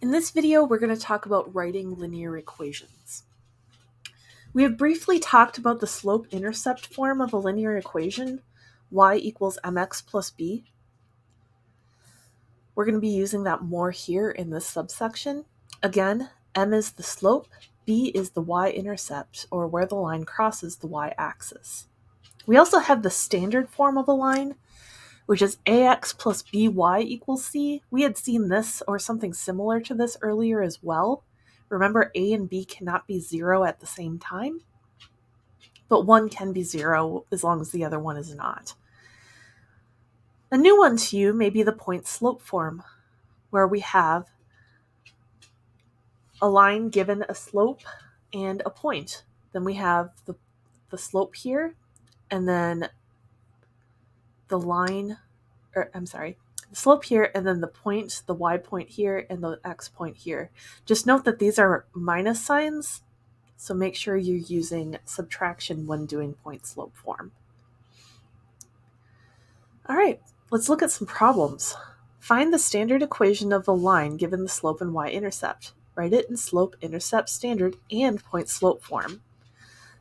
In this video, we're going to talk about writing linear equations. We have briefly talked about the slope-intercept form of a linear equation, y equals mx plus b. We're going to be using that more here in this subsection. Again, m is the slope, b is the y-intercept, or where the line crosses the y-axis. We also have the standard form of a line, which is ax plus by equals c. We had seen this or something similar to this earlier as well. Remember, a and b cannot be 0 at the same time, but one can be 0 as long as the other one is not. A new one to you may be the point-slope form, where we have a line given a slope and a point. Then we have the slope here, and then the line, the slope here, and then the point, the y point here, and the x point here. Just note that these are minus signs, so make sure you're using subtraction when doing point-slope form. All right, let's look at some problems. Find the standard equation of a line given the slope and y-intercept. Write it in slope-intercept standard and point-slope form.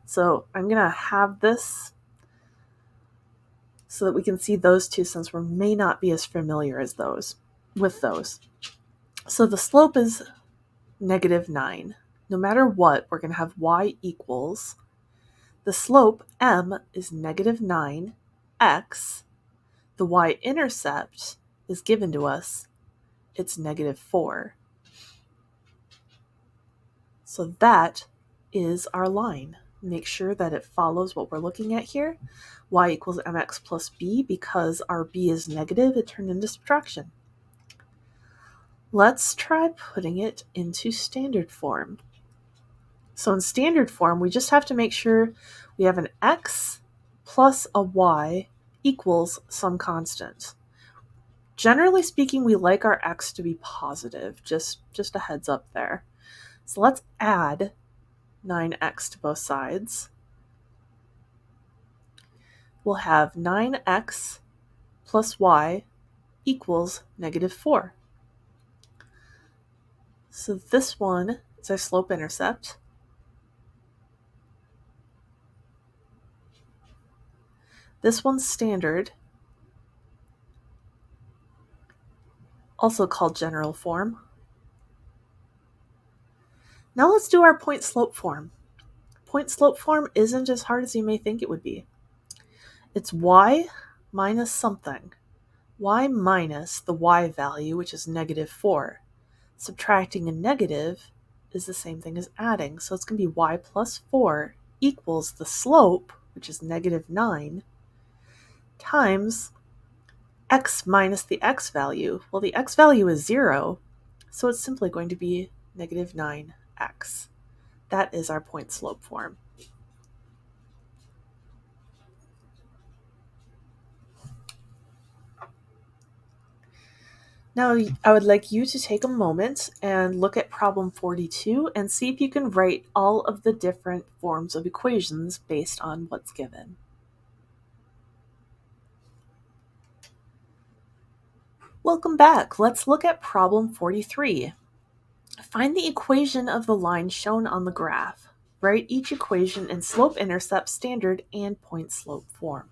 So I'm going to have this so that we can see those two, since we may not be as familiar as with those. So the slope is -9. No matter what, we're going to have y equals, the slope, m, is -9, x. The y-intercept is given to us, it's -4. So that is our line. Make sure that it follows what we're looking at here. Y equals mx plus b. Because our b is negative, it turned into subtraction. Let's try putting it into standard form. So in standard form, we just have to make sure we have an x plus a y equals some constant. Generally speaking, we like our x to be positive, just a heads up there. So let's add 9x to both sides. We'll have 9x plus y equals -4. So this one is our slope-intercept. This one's standard, also called general form. Now let's do our point-slope form. Point-slope form isn't as hard as you may think it would be. It's y minus something. Y minus the y value, which is -4. Subtracting a negative is the same thing as adding. So it's going to be y plus 4 equals the slope, which is -9, times x minus the x value. Well, the x value is 0, so it's simply going to be -9x. That is our point-slope form. Now, I would like you to take a moment and look at problem 42 and see if you can write all of the different forms of equations based on what's given. Welcome back. Let's look at problem 43. Find the equation of the line shown on the graph. Write each equation in slope-intercept standard and point-slope form.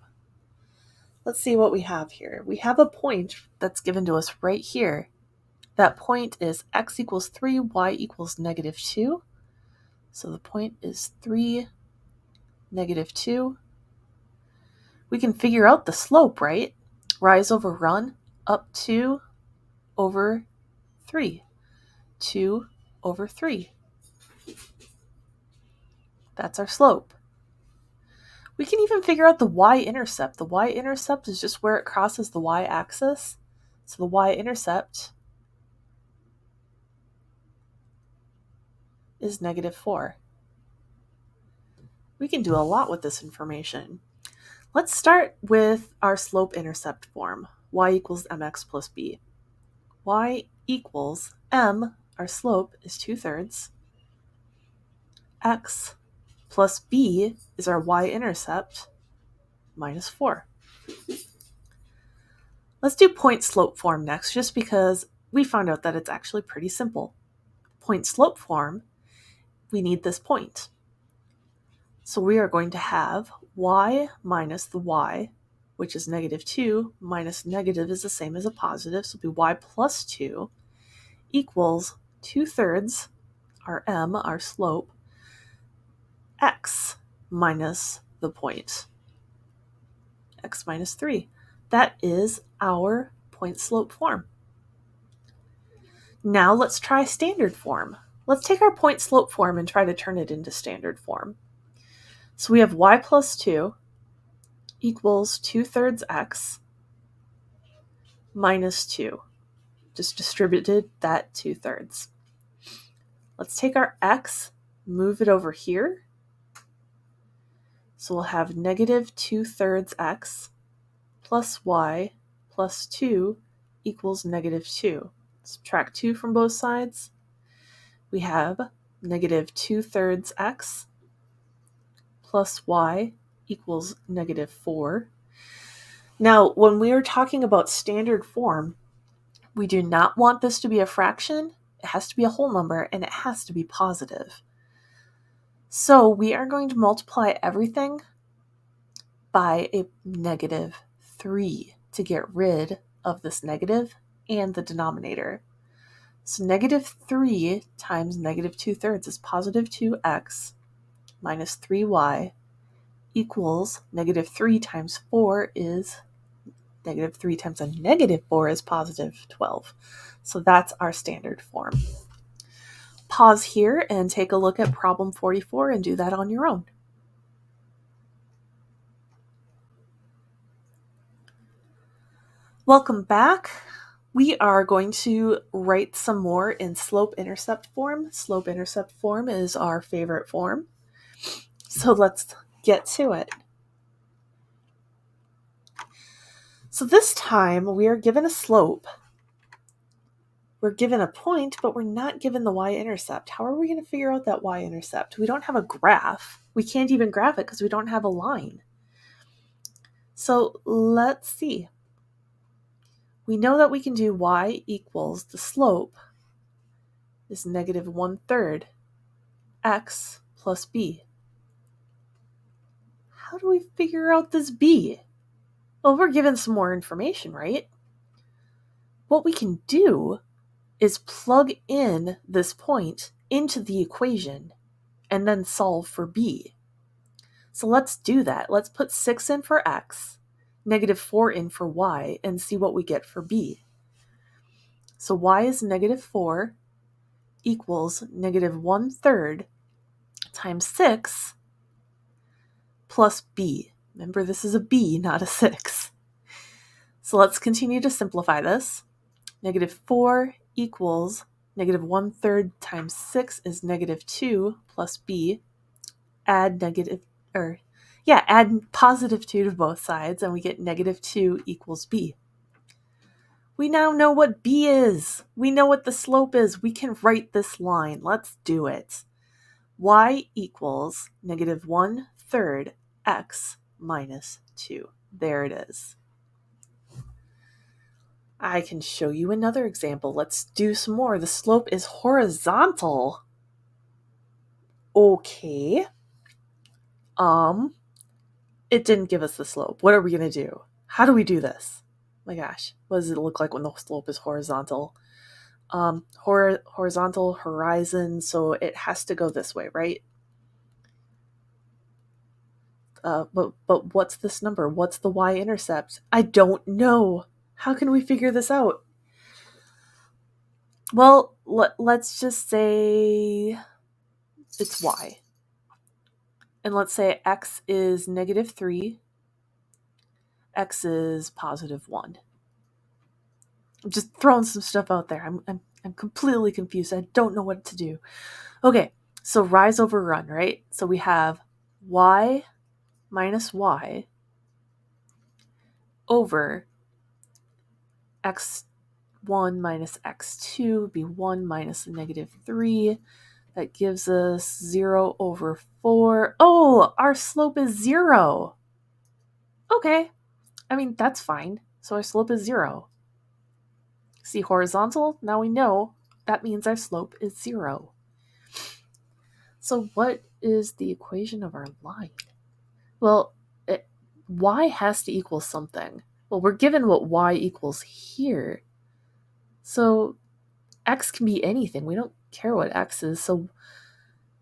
Let's see what we have here. We have a point that's given to us right here. That point is x equals 3, y equals -2. So the point is 3, -2. We can figure out the slope, right? Rise over run, up 2 over 3. 2 over 3. That's our slope. We can even figure out the y-intercept. The y-intercept is just where it crosses the y-axis. So the y-intercept is -4. We can do a lot with this information. Let's start with our slope-intercept form. Y equals mx plus b. Y equals m, our slope, is 2/3. X plus b is our y-intercept, -4. Let's do point-slope form next, just because we found out that it's actually pretty simple. point-slope form, we need this point. So we are going to have y minus the y, which is negative 2, minus negative is the same as a positive, so it'll be y plus 2 equals 2/3, our m, our slope, x minus the point, x minus 3. That is our point-slope form. Now let's try standard form. Let's take our point-slope form and try to turn it into standard form. So we have y plus 2 equals 2/3 x minus 2. Just distributed that 2/3. Let's take our x, move it over here. So we'll have negative 2/3 x plus y plus 2 equals negative 2. Subtract 2 from both sides. We have negative 2/3 x plus y equals negative 4. Now, when we are talking about standard form, we do not want this to be a fraction. It has to be a whole number, and it has to be positive. So we are going to multiply everything by a negative 3 to get rid of this negative and the denominator. So negative 3 times negative 2/3 is positive 2x minus 3y equals negative 3 times 4 is negative 3 times a negative 4 is positive 12. So that's our standard form. Pause here and take a look at problem 44 and do that on your own. Welcome back. We are going to write some more in slope-intercept form. Slope-intercept form is our favorite form. So let's get to it. So this time we are given a slope. We're given a point, but we're not given the y-intercept. How are we going to figure out that y-intercept? We don't have a graph. We can't even graph it because we don't have a line. So let's see. We know that we can do y equals the slope is negative 1/3 x plus b. How do we figure out this b? Well, we're given some more information, right? What we can do is plug in this point into the equation and then solve for b. So let's do that. Let's put 6 in for x, negative 4 in for y, and see what we get for b. So y is negative 4 equals negative 1/3 times 6 plus b. Remember, this is a b, not a 6. So let's continue to simplify this. Negative 4 equals negative 1/3 times 6 is negative 2 plus b. Add positive 2 to both sides, and we get negative 2 equals b. We now know what b is. We know what the slope is. We can write this line. Let's do it. Y equals negative 1/3 x minus 2. There it is. I can show you another example. Let's do some more. The slope is horizontal. Okay. It didn't give us the slope. What are we going to do? How do we do this? My gosh, what does it look like when the slope is horizontal? Horizontal horizon, so it has to go this way, right? But what's this number? What's the y-intercept? I don't know. How can we figure this out? Well, let's just say it's y. And let's say x is negative 3. X is positive 1. I'm just throwing some stuff out there. I'm completely confused. I don't know what to do. Okay, so rise over run, right? So we have y minus y over x1 minus x2 would be 1 minus a negative 3. That gives us 0 over 4. Oh, our slope is 0. Okay. I mean, that's fine. So our slope is 0. See horizontal? Now we know That means our slope is 0. So what is the equation of our line? Well, y has to equal something. Well, we're given what y equals here. So x can be anything. We don't care what x is. So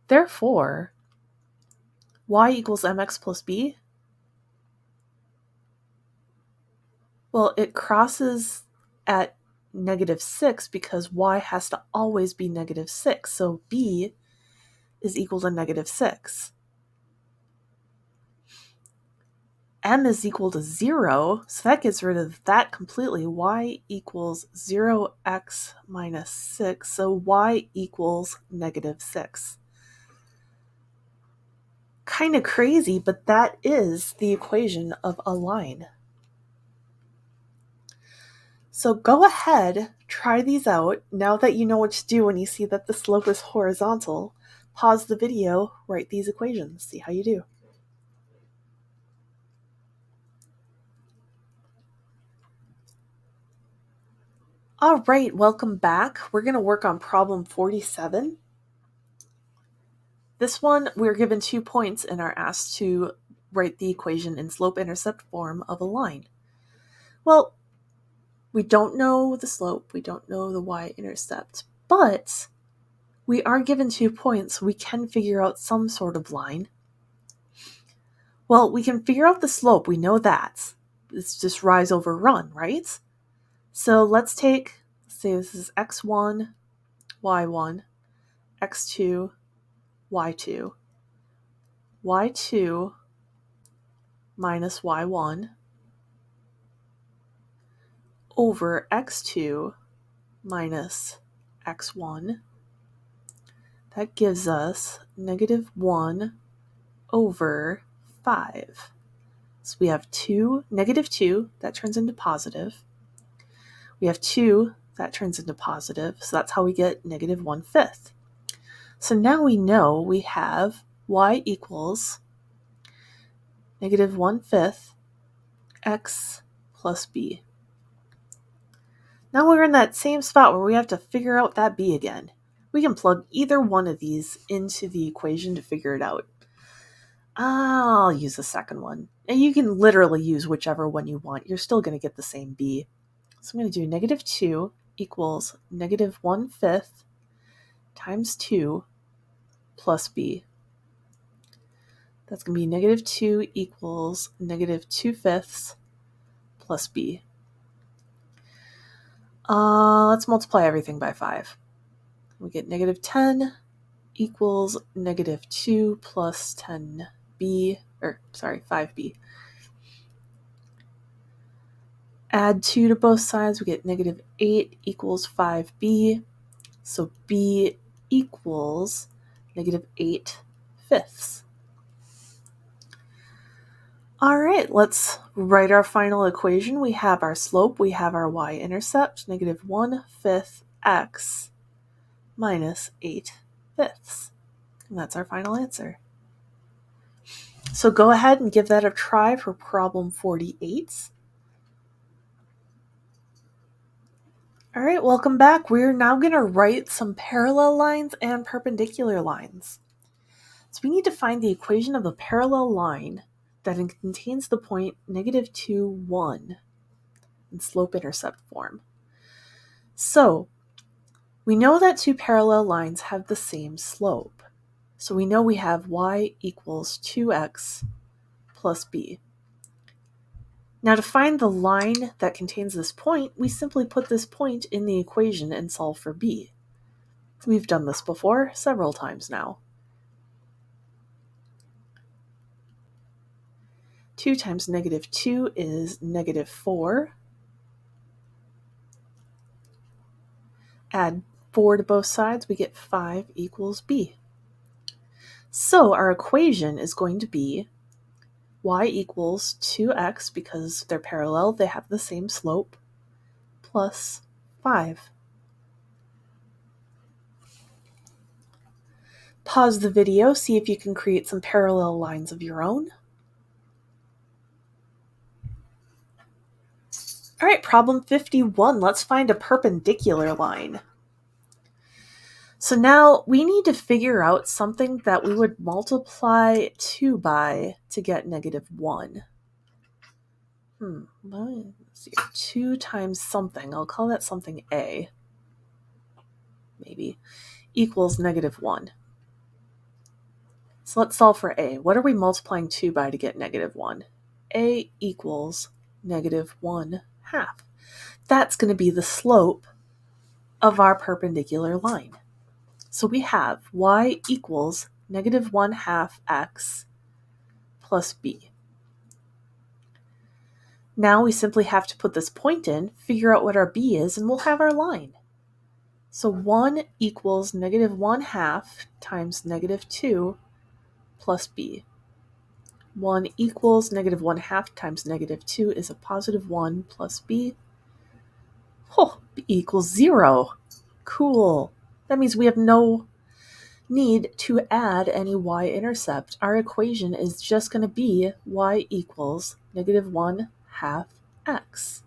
therefore, y equals mx plus b. Well, it crosses at -6 because y has to always be -6. So b is equal to -6. M is equal to 0, so that gets rid of that completely. Y equals 0x minus 6, so y equals -6. Kind of crazy, but that is the equation of a line. So go ahead, try these out. Now that you know what to do when you see that the slope is horizontal, pause the video, write these equations, see how you do. All right, welcome back. We're going to work on problem 47. This one, we're given 2 points and are asked to write the equation in slope-intercept form of a line. Well, we don't know the slope, we don't know the y-intercept, but we are given 2 points, so we can figure out some sort of line. Well, we can figure out the slope, we know that. It's just rise over run, right? So let's say this is x1, y1, x2, y2, y2 minus y1 over x2 minus x1. That gives us -1 over 5. So we have -2, that turns into positive. We have 2, that turns into positive. So that's how we get -1/5. So now we know we have y equals -1/5 x plus b. Now we're in that same spot where we have to figure out that b again. We can plug either one of these into the equation to figure it out. I'll use the second one. And you can literally use whichever one you want. You're still going to get the same b. So I'm going to do -2 equals -1/5 times 2 plus b. That's going to be -2 equals -2/5 plus b. Let's multiply everything by 5. We get -10 equals -2 plus 10b, 5b. Add 2 to both sides, we get -8 equals 5b. So b equals -8/5. All right, let's write our final equation. We have our slope, we have our y-intercept, -1/5 x minus 8/5. And that's our final answer. So go ahead and give that a try for problem 48. All right, welcome back. We're now going to write some parallel lines and perpendicular lines. So we need to find the equation of a parallel line that contains the point -2, 1 in slope-intercept form. So we know that two parallel lines have the same slope. So we know we have y equals 2x plus b. Now to find the line that contains this point, we simply put this point in the equation and solve for b. We've done this before several times now. 2 times -2 is -4. Add 4 to both sides, we get 5 equals b. So our equation is going to be y equals 2x, because they're parallel, they have the same slope, plus 5. Pause the video, see if you can create some parallel lines of your own. All right, problem 51. Let's find a perpendicular line. So now we need to figure out something that we would multiply 2 by to get -1. Let's see, 2 times something, I'll call that something A, maybe, equals -1. So let's solve for A. What are we multiplying 2 by to get -1? A equals -1/2. That's going to be the slope of our perpendicular line. So we have y equals -1/2 x plus b. Now we simply have to put this point in, figure out what our b is, and we'll have our line. So 1 equals -1/2 times -2 plus b. 1 equals -1/2 times -2 is a +1 plus b. Oh, b equals 0. Cool. That means we have no need to add any y-intercept. Our equation is just going to be y equals -1/2 x.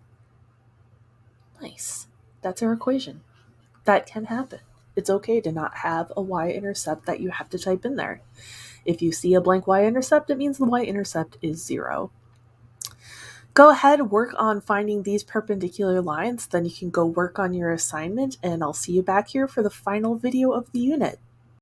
Nice. That's our equation. That can happen. It's okay to not have a y-intercept that you have to type in there. If you see a blank y-intercept, it means the y-intercept is 0. Go ahead, work on finding these perpendicular lines, then you can go work on your assignment, and I'll see you back here for the final video of the unit.